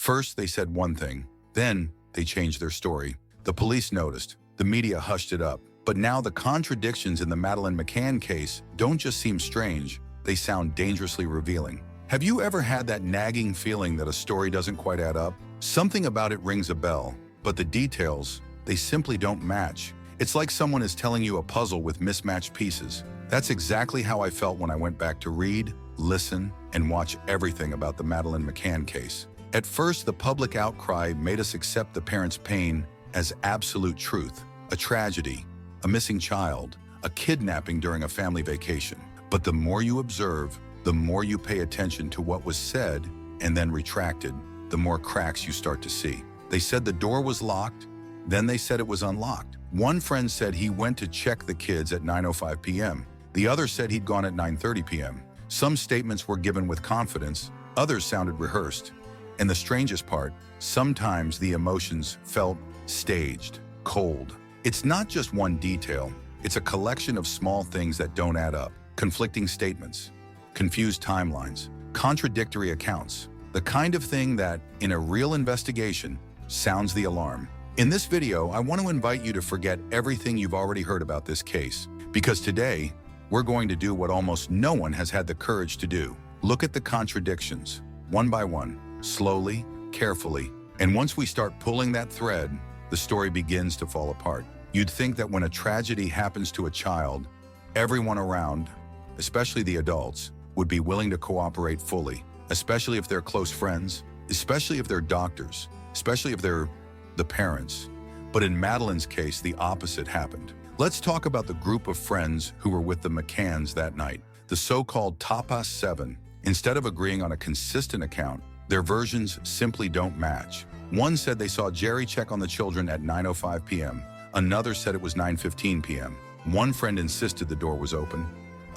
First, they said one thing, then they changed their story. The police noticed, the media hushed it up. But now the contradictions in the Madeleine McCann case don't just seem strange, they sound dangerously revealing. Have you ever had that nagging feeling that a story doesn't quite add up? Something about it rings a bell, but the details, they simply don't match. It's like someone is telling you a puzzle with mismatched pieces. That's exactly how I felt when I went back to read, listen, and watch everything about the Madeleine McCann case. At first, the public outcry made us accept the parents' pain as absolute truth, a tragedy, a missing child, a kidnapping during a family vacation. But the more you observe, the more you pay attention to what was said and then retracted, the more cracks you start to see. They said the door was locked, then they said it was unlocked. One friend said he went to check the kids at 9:05 p.m. The other said he'd gone at 9:30 p.m. Some statements were given with confidence, others sounded rehearsed. And the strangest part, sometimes the emotions felt staged, cold. It's not just one detail, it's a collection of small things that don't add up. Conflicting statements, confused timelines, contradictory accounts, the kind of thing that, in a real investigation, sounds the alarm. In this video, I want to invite you to forget everything you've already heard about this case, because today, we're going to do what almost no one has had the courage to do. Look at the contradictions, one by one, slowly, carefully, and once we start pulling that thread, the story begins to fall apart. You'd think that when a tragedy happens to a child, everyone around, especially the adults, would be willing to cooperate fully, especially if they're close friends, especially if they're doctors, especially if they're the parents. But in Madeleine's case, the opposite happened. Let's talk about the group of friends who were with the McCanns that night, the so-called Tapas 7. Instead of agreeing on a consistent account, their versions simply don't match. One said they saw Jerry check on the children at 9:05 p.m. Another said it was 9:15 p.m. One friend insisted the door was open.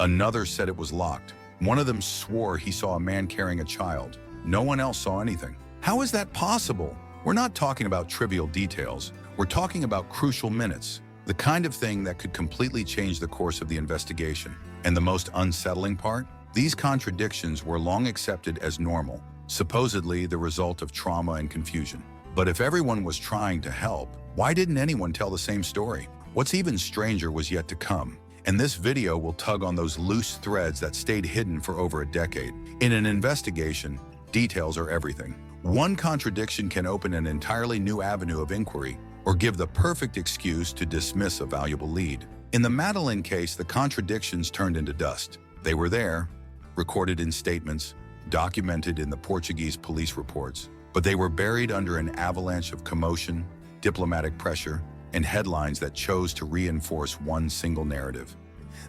Another said it was locked. One of them swore he saw a man carrying a child. No one else saw anything. How is that possible? We're not talking about trivial details. We're talking about crucial minutes, the kind of thing that could completely change the course of the investigation. And the most unsettling part? These contradictions were long accepted as normal, supposedly the result of trauma and confusion. But if everyone was trying to help, why didn't anyone tell the same story? What's even stranger was yet to come. And this video will tug on those loose threads that stayed hidden for over a decade. In an investigation, details are everything. One contradiction can open an entirely new avenue of inquiry or give the perfect excuse to dismiss a valuable lead. In the Madeleine case, the contradictions turned into dust. They were there, recorded in statements, documented in the Portuguese police reports, but they were buried under an avalanche of commotion, diplomatic pressure, and headlines that chose to reinforce one single narrative,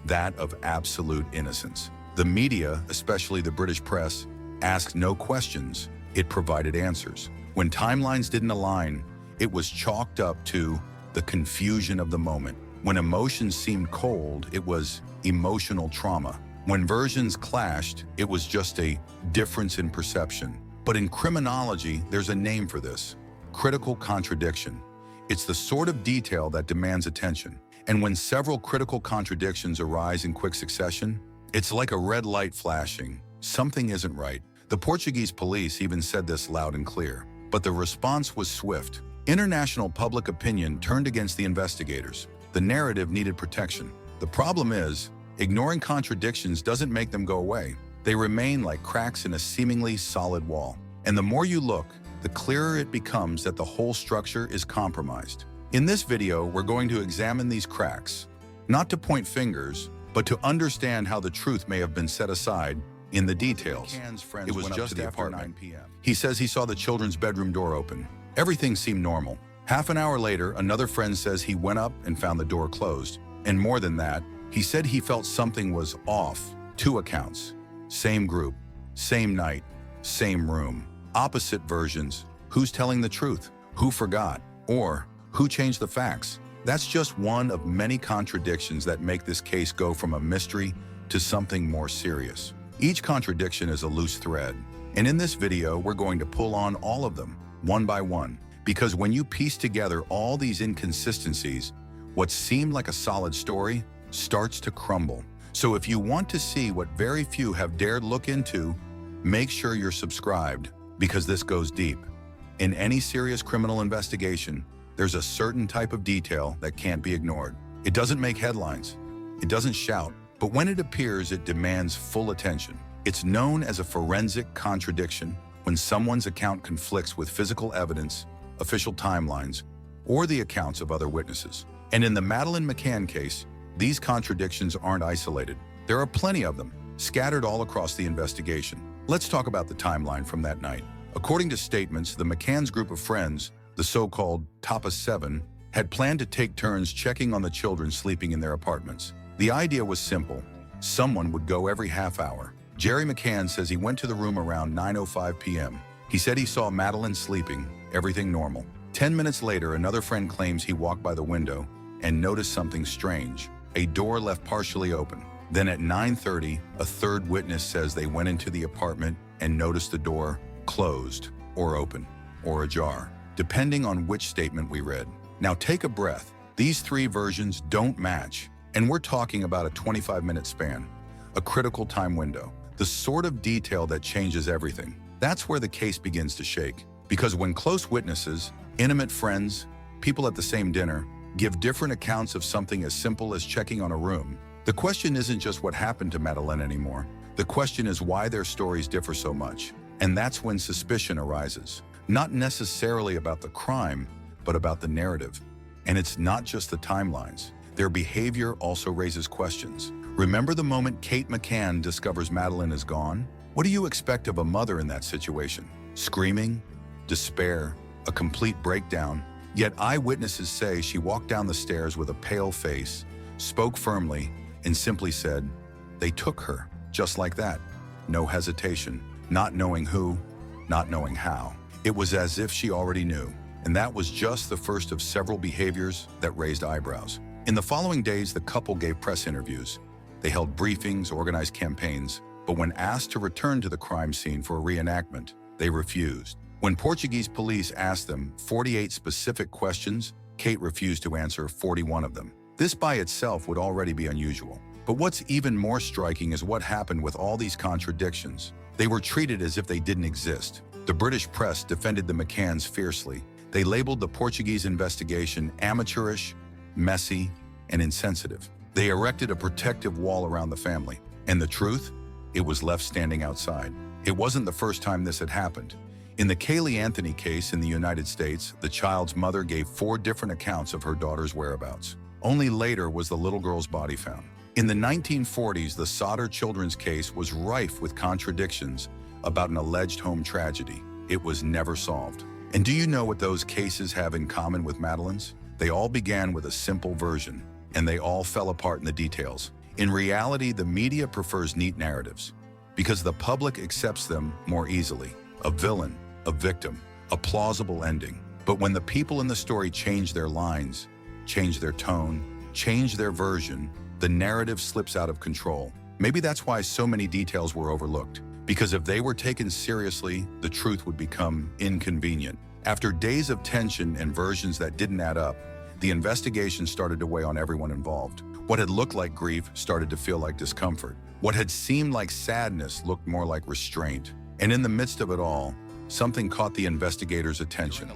that of absolute innocence. The media, especially the British press, asked no questions, it provided answers. When timelines didn't align, it was chalked up to the confusion of the moment. When emotions seemed cold, it was emotional trauma. When versions clashed, it was just a difference in perception. But in criminology, there's a name for this: critical contradiction. It's the sort of detail that demands attention. And when several critical contradictions arise in quick succession, it's like a red light flashing. Something isn't right. The Portuguese police even said this loud and clear. But the response was swift. International public opinion turned against the investigators. The narrative needed protection. The problem is, ignoring contradictions doesn't make them go away. They remain like cracks in a seemingly solid wall. And the more you look, the clearer it becomes that the whole structure is compromised. In this video, we're going to examine these cracks, not to point fingers, but to understand how the truth may have been set aside in the details. It was just after 9 p.m. He says he saw the children's bedroom door open. Everything seemed normal. Half an hour later, another friend says he went up and found the door closed. And more than that, he said he felt something was off. 2 accounts. Same group, same night, same room. Opposite versions. Who's telling the truth? Who forgot? Or who changed the facts? That's just one of many contradictions that make this case go from a mystery to something more serious. Each contradiction is a loose thread, and in this video, we're going to pull on all of them, one by one, because when you piece together all these inconsistencies, what seemed like a solid story starts to crumble. So if you want to see what very few have dared look into, make sure you're subscribed, because this goes deep. In any serious criminal investigation, there's a certain type of detail that can't be ignored. It doesn't make headlines. It doesn't shout. But when it appears, it demands full attention. It's known as a forensic contradiction, when someone's account conflicts with physical evidence, official timelines, or the accounts of other witnesses. And in the Madeleine McCann case, these contradictions aren't isolated. There are plenty of them, scattered all across the investigation. Let's talk about the timeline from that night. According to statements, the McCann's group of friends, the so-called Top of Seven, had planned to take turns checking on the children sleeping in their apartments. The idea was simple. Someone would go every half hour. Jerry McCann says he went to the room around 9:05 p.m. He said he saw Madeleine sleeping, everything normal. 10 minutes later, another friend claims he walked by the window and noticed something strange, a door left partially open. Then at 9:30, a third witness says they went into the apartment and noticed the door closed or open or ajar, depending on which statement we read. Now take a breath. These three versions don't match, and we're talking about a 25-minute span, a critical time window, the sort of detail that changes everything. That's where the case begins to shake, because when close witnesses, intimate friends, people at the same dinner, give different accounts of something as simple as checking on a room, the question isn't just what happened to Madeleine anymore. The question is why their stories differ so much. And that's when suspicion arises. Not necessarily about the crime, but about the narrative. And it's not just the timelines. Their behavior also raises questions. Remember the moment Kate McCann discovers Madeleine is gone? What do you expect of a mother in that situation? Screaming, despair, a complete breakdown. Yet eyewitnesses say she walked down the stairs with a pale face, spoke firmly, and simply said, "They took her," just like that. No hesitation, not knowing who, not knowing how. It was as if she already knew. And that was just the first of several behaviors that raised eyebrows. In the following days, the couple gave press interviews. They held briefings, organized campaigns, but when asked to return to the crime scene for a reenactment, they refused. When Portuguese police asked them 48 specific questions, Kate refused to answer 41 of them. This by itself would already be unusual. But what's even more striking is what happened with all these contradictions. They were treated as if they didn't exist. The British press defended the McCanns fiercely. They labeled the Portuguese investigation amateurish, messy, and insensitive. They erected a protective wall around the family. And the truth? It was left standing outside. It wasn't the first time this had happened. In the Kaylee Anthony case in the United States, the child's mother gave 4 different accounts of her daughter's whereabouts. Only later was the little girl's body found. In the 1940s, the Sodder children's case was rife with contradictions about an alleged home tragedy. It was never solved. And do you know what those cases have in common with Madeleine's? They all began with a simple version, and they all fell apart in the details. In reality, the media prefers neat narratives because the public accepts them more easily. A villain, a victim, a plausible ending. But when the people in the story change their lines, change their tone, change their version, the narrative slips out of control. Maybe that's why so many details were overlooked. Because if they were taken seriously, the truth would become inconvenient. After days of tension and versions that didn't add up, the investigation started to weigh on everyone involved. What had looked like grief started to feel like discomfort. What had seemed like sadness looked more like restraint. And in the midst of it all, something caught the investigators' attention.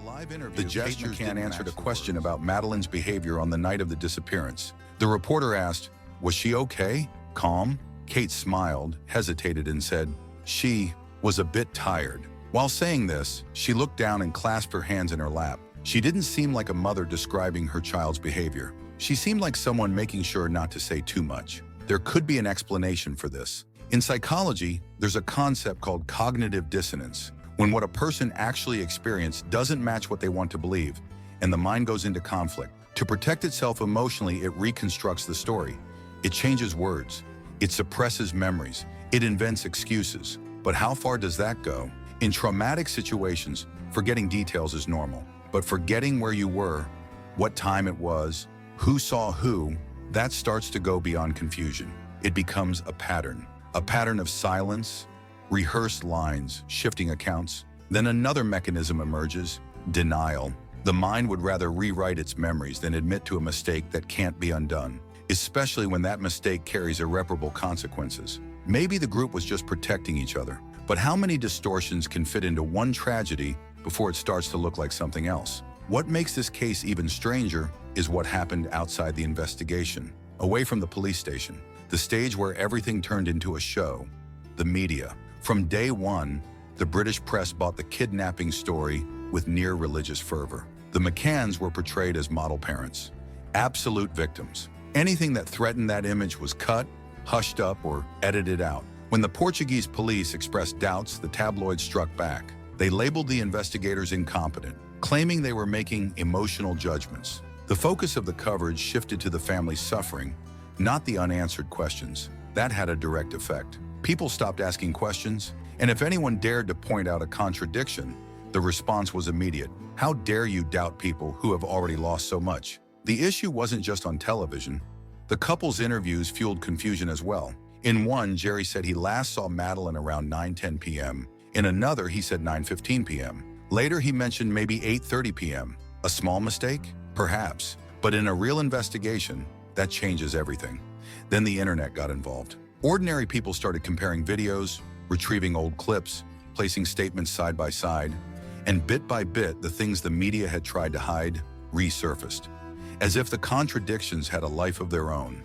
The gesture McCann answered a question about Madeleine's behavior on the night of the disappearance. The reporter asked, "Was she okay? Calm?" Kate smiled, hesitated, and said, "She was a bit tired." While saying this, she looked down and clasped her hands in her lap. She didn't seem like a mother describing her child's behavior. She seemed like someone making sure not to say too much. There could be an explanation for this. In psychology, there's a concept called cognitive dissonance, when what a person actually experienced doesn't match what they want to believe, and the mind goes into conflict. To protect itself emotionally, it reconstructs the story. It changes words. It suppresses memories. It invents excuses. But how far does that go? In traumatic situations, forgetting details is normal. But forgetting where you were, what time it was, who saw who, that starts to go beyond confusion. It becomes a pattern of silence, rehearsed lines, shifting accounts. Then another mechanism emerges, denial. The mind would rather rewrite its memories than admit to a mistake that can't be undone, especially when that mistake carries irreparable consequences. Maybe the group was just protecting each other, but how many distortions can fit into one tragedy before it starts to look like something else. What makes this case even stranger is what happened outside the investigation, away from the police station, the stage where everything turned into a show, the media. From day one, the British press bought the kidnapping story with near religious fervor. The McCanns were portrayed as model parents, absolute victims. Anything that threatened that image was cut, hushed up, or edited out. When the Portuguese police expressed doubts, the tabloids struck back. They labeled the investigators incompetent, claiming they were making emotional judgments. The focus of the coverage shifted to the family's suffering, not the unanswered questions. That had a direct effect. People stopped asking questions, and if anyone dared to point out a contradiction, the response was immediate. How dare you doubt people who have already lost so much? The issue wasn't just on television. The couple's interviews fueled confusion as well. In one, Jerry said he last saw Madeleine around 9:10 p.m. In another, he said 9:15 p.m. Later, he mentioned maybe 8:30 p.m. A small mistake? Perhaps. But in a real investigation, that changes everything. Then the internet got involved. Ordinary people started comparing videos, retrieving old clips, placing statements side by side, and bit by bit, the things the media had tried to hide resurfaced. As if the contradictions had a life of their own.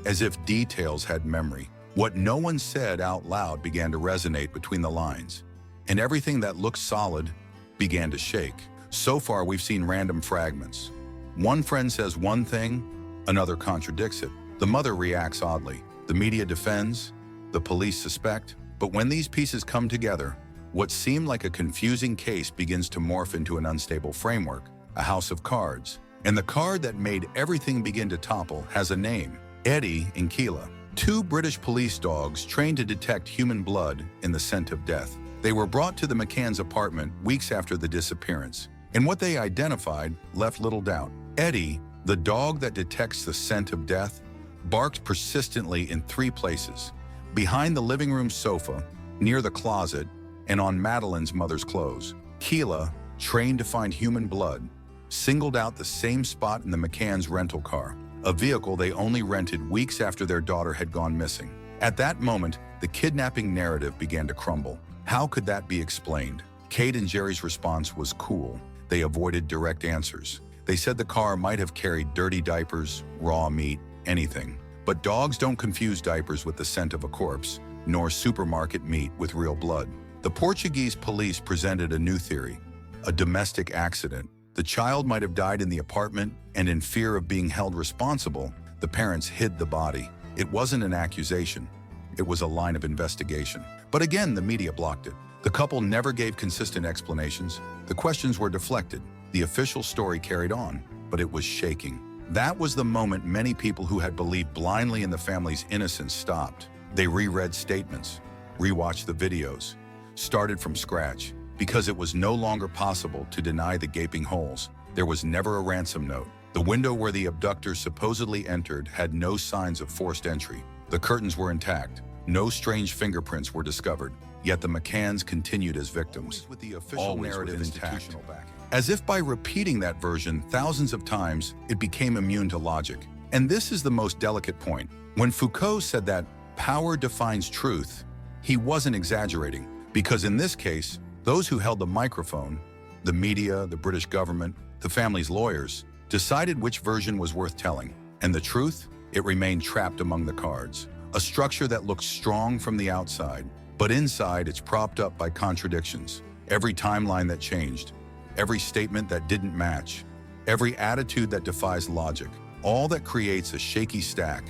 As if details had memory. What no one said out loud began to resonate between the lines. And everything that looked solid began to shake. So far, we've seen random fragments. One friend says one thing, another contradicts it. The mother reacts oddly. The media defends, the police suspect. But when these pieces come together, what seemed like a confusing case begins to morph into an unstable framework, a house of cards. And the card that made everything begin to topple has a name: Eddie and Keela. Two British police dogs trained to detect human blood in the scent of death. They were brought to the McCann's apartment weeks after the disappearance, and what they identified left little doubt. Eddie, the dog that detects the scent of death, barked persistently in 3 places: behind the living room sofa, near the closet, and on Madeleine's mother's clothes. Keela, trained to find human blood, singled out the same spot in the McCann's rental car, a vehicle they only rented weeks after their daughter had gone missing. At that moment, the kidnapping narrative began to crumble. How could that be explained? Kate and Jerry's response was cool. They avoided direct answers. They said the car might have carried dirty diapers, raw meat, anything. But dogs don't confuse diapers with the scent of a corpse, nor supermarket meat with real blood. The Portuguese police presented a new theory: a domestic accident. The child might have died in the apartment, and in fear of being held responsible, the parents hid the body. It wasn't an accusation. It was a line of investigation. But again, the media blocked it. The couple never gave consistent explanations. The questions were deflected. The official story carried on, but it was shaking. That was the moment many people who had believed blindly in the family's innocence stopped. They reread statements, rewatched the videos, started from scratch, because it was no longer possible to deny the gaping holes. There was never a ransom note. The window where the abductors supposedly entered had no signs of forced entry. The curtains were intact. No strange fingerprints were discovered. Yet the McCanns continued as victims, with the official narrative intact. As if by repeating that version thousands of times, it became immune to logic. And this is the most delicate point. When Foucault said that power defines truth, he wasn't exaggerating, because in this case, those who held the microphone, the media, the British government, the family's lawyers, decided which version was worth telling. And the truth? It remained trapped among the cards. A structure that looks strong from the outside, but inside it's propped up by contradictions. Every timeline that changed, every statement that didn't match, every attitude that defies logic, all that creates a shaky stack,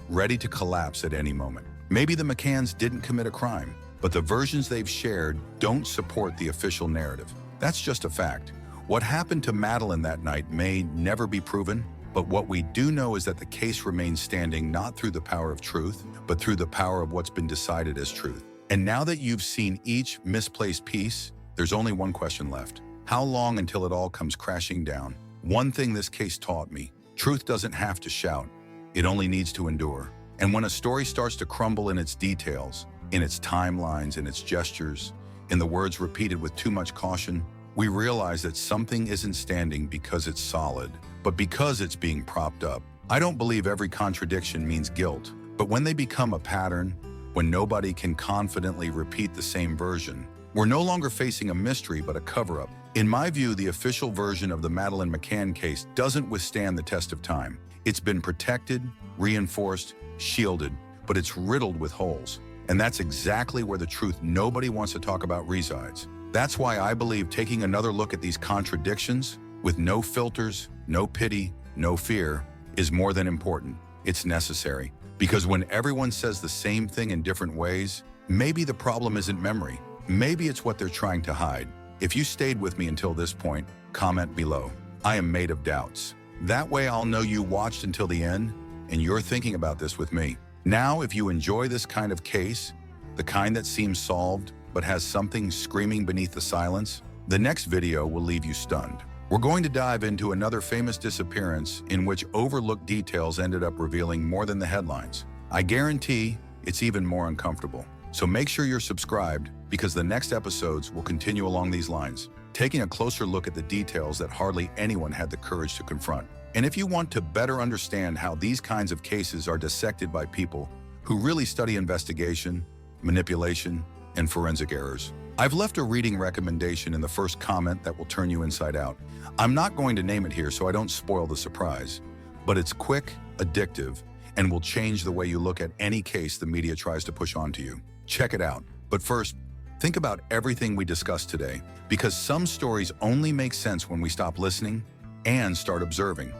ready to collapse at any moment. Maybe the McCanns didn't commit a crime, but the versions they've shared don't support the official narrative. That's just a fact. What happened to Madeleine that night may never be proven, but what we do know is that the case remains standing not through the power of truth, but through the power of what's been decided as truth. And now that you've seen each misplaced piece, there's only one question left. How long until it all comes crashing down? One thing this case taught me: truth doesn't have to shout. It only needs to endure. And when a story starts to crumble in its details, in its timelines, in its gestures, in the words repeated with too much caution, we realize that something isn't standing because it's solid, but because it's being propped up. I don't believe every contradiction means guilt, but when they become a pattern, when nobody can confidently repeat the same version, we're no longer facing a mystery but a cover-up. In my view, the official version of the Madeleine McCann case doesn't withstand the test of time. It's been protected, reinforced, shielded, but it's riddled with holes. And that's exactly where the truth nobody wants to talk about resides. That's why I believe taking another look at these contradictions, with no filters, no pity, no fear, is more than important. It's necessary. Because when everyone says the same thing in different ways, maybe the problem isn't memory. Maybe it's what they're trying to hide. If you stayed with me until this point, comment below. I am made of doubts. That way I'll know you watched until the end and you're thinking about this with me. Now, if you enjoy this kind of case, the kind that seems solved but has something screaming beneath the silence, the next video will leave you stunned. We're going to dive into another famous disappearance in which overlooked details ended up revealing more than the headlines. I guarantee it's even more uncomfortable. So make sure you're subscribed because the next episodes will continue along these lines, taking a closer look at the details that hardly anyone had the courage to confront. And if you want to better understand how these kinds of cases are dissected by people who really study investigation, manipulation, and forensic errors, I've left a reading recommendation in the first comment that will turn you inside out. I'm not going to name it here so I don't spoil the surprise, but it's quick, addictive, and will change the way you look at any case the media tries to push onto you. Check it out. But first, think about everything we discussed today, because some stories only make sense when we stop listening and start observing.